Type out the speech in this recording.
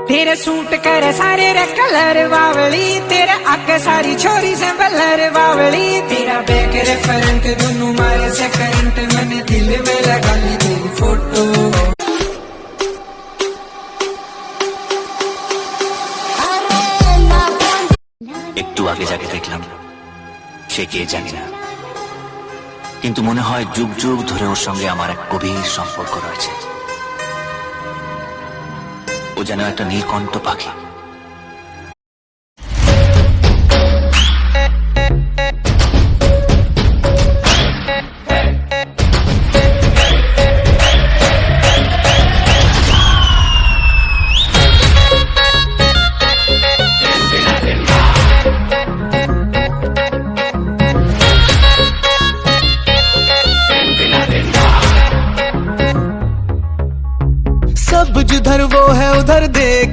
तेरे सूट करे सारे रे कलर बावली, तेरे आगे सारी छोरी से बलर बावली, तेरा बैक रे फ्रंट दोनों मारे से करंट, मैंने दिल में लगा ली तेरी फोटो। একটু আগে যাকে দেখলাম সে কে জানি না, কিন্তু মনে হয় যুগ যুগ ধরে ওর সঙ্গে আমার এক গভীর সম্পর্ক রয়েছে। ও যেন একটা নীলকণ্ঠ পাখি।